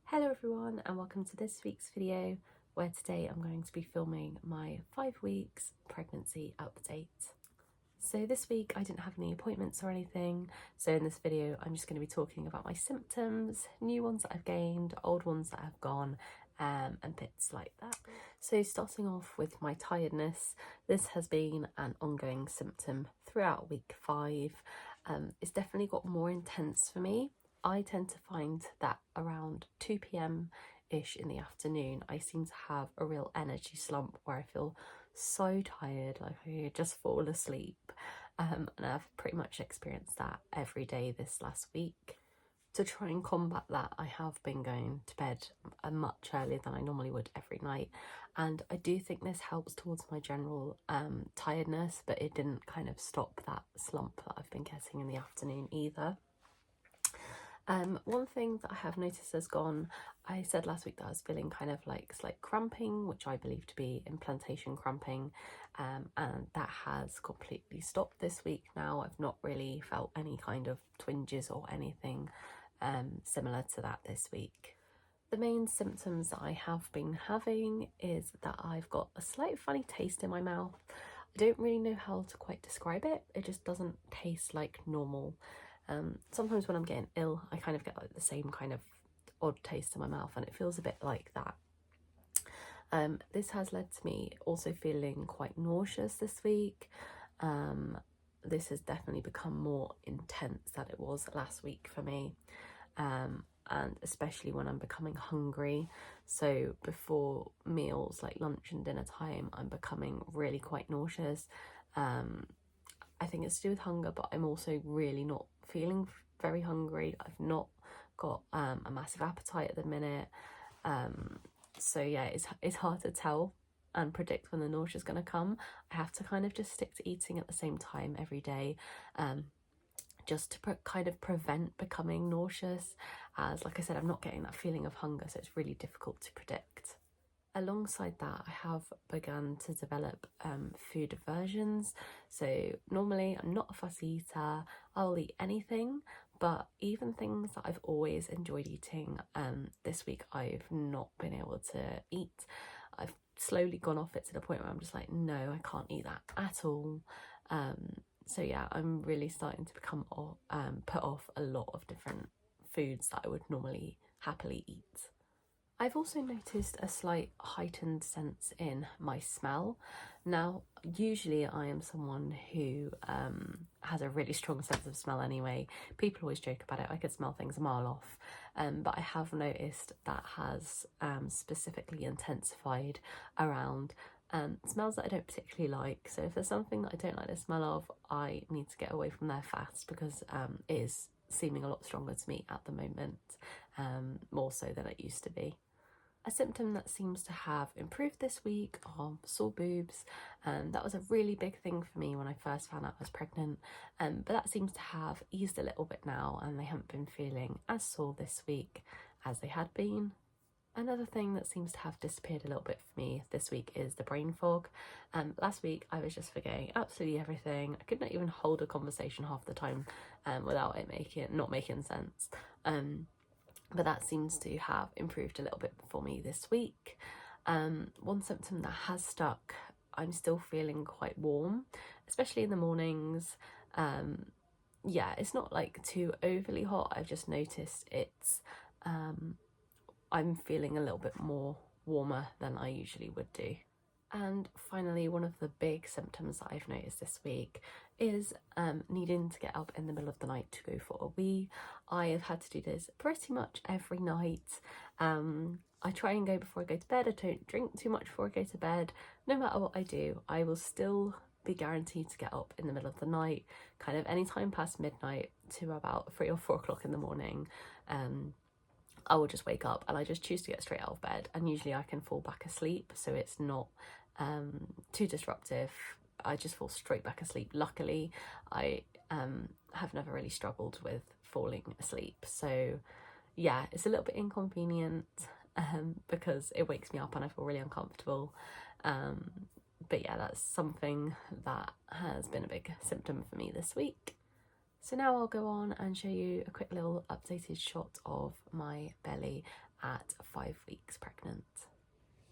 Hello everyone and welcome to this week's video where today I'm going to be filming my 5 weeks pregnancy update. So this week I didn't have any appointments or anything, so in this video I'm just going to be talking about my symptoms, new ones that I've gained, old ones that have gone, and bits like that. So starting off with my tiredness, this has been an ongoing symptom throughout week 5. It's definitely got more intense for me. I tend to find that around 2 p.m. ish in the afternoon, I seem to have a real energy slump where I feel so tired, like I could just fall asleep. And I've pretty much experienced that every day this last week. To try and combat that, I have been going to bed much earlier than I normally would every night, and I do think this helps towards my general tiredness, but it didn't kind of stop that slump that I've been getting in the afternoon either. One thing that I have noticed has gone, I said last week that I was feeling kind of like slight cramping, which I believe to be implantation cramping, and that has completely stopped this week now. I've not really felt any kind of twinges or anything similar to that this week. The main symptoms that I have been having is that I've got a slight funny taste in my mouth. I don't really know how to quite describe it. It just doesn't taste like normal. Sometimes when I'm getting ill, I kind of get like the same kind of odd taste in my mouth, and it feels a bit like that. This has led to me also feeling quite nauseous this week. This has definitely become more intense than it was last week for me, and especially when I'm becoming hungry. So before meals like lunch and dinner time, I'm becoming really quite nauseous. I think it's to do with hunger, but I'm also really not feeling very hungry. I've not got a massive appetite at the minute. So yeah, it's hard to tell and predict when the nausea is going to come. I have to kind of just stick to eating at the same time every day, just to kind of prevent becoming nauseous, as like I said, I'm not getting that feeling of hunger, so it's really difficult to predict. Alongside that, I have begun to develop food aversions. So normally I'm not a fussy eater, I'll eat anything, but even things that I've always enjoyed eating, this week I've not been able to eat. I've slowly gone off it to the point where I'm just like, no, I can't eat that at all. So yeah, I'm really starting to become put off a lot of different foods that I would normally happily eat. I've also noticed a slight heightened sense in my smell. Now, usually I am someone who has a really strong sense of smell anyway. People always joke about it, I could smell things a mile off. But I have noticed that has specifically intensified around smells that I don't particularly like. So if there's something that I don't like the smell of, I need to get away from there fast, because it is seeming a lot stronger to me at the moment, more so than it used to be. A symptom that seems to have improved this week are sore boobs. That was a really big thing for me when I first found out I was pregnant, but that seems to have eased a little bit now, and they haven't been feeling as sore this week as they had been. Another thing that seems to have disappeared a little bit for me this week is the brain fog. Last week I was just forgetting absolutely everything. I could not even hold a conversation half the time without it not making sense. But that seems to have improved a little bit for me this week. One symptom that has stuck, I'm still feeling quite warm, especially in the mornings. Yeah, it's not like too overly hot. I've just noticed it's I'm feeling a little bit more warmer than I usually would do. And finally, one of the big symptoms that I've noticed this week is needing to get up in the middle of the night to go for a wee. I have had to do this pretty much every night. I try and go before I go to bed. I don't drink too much before I go to bed. No matter what I do, I will still be guaranteed to get up in the middle of the night, kind of any time past midnight to about 3 or 4 o'clock in the morning. I will just wake up and I just choose to get straight out of bed, and usually I can fall back asleep, so it's not too disruptive. I just fall straight back asleep. Luckily, I have never really struggled with falling asleep, so yeah, it's a little bit inconvenient because it wakes me up and I feel really uncomfortable. But yeah, that's something that has been a big symptom for me this week. So now I'll go on and show you a quick little updated shot of my belly at 5 weeks pregnant.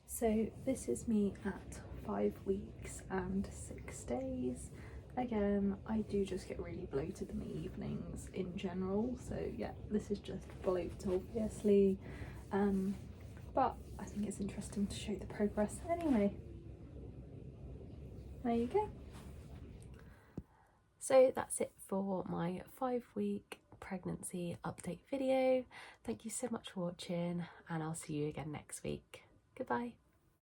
So this is me at 5 weeks and 6 days. Again, I do just get really bloated in the evenings in general, so yeah, this is just bloat obviously, but I think it's interesting to show the progress anyway. There you go. So that's it for my 5-week pregnancy update video. Thank you so much for watching, and I'll see you again next week. Goodbye.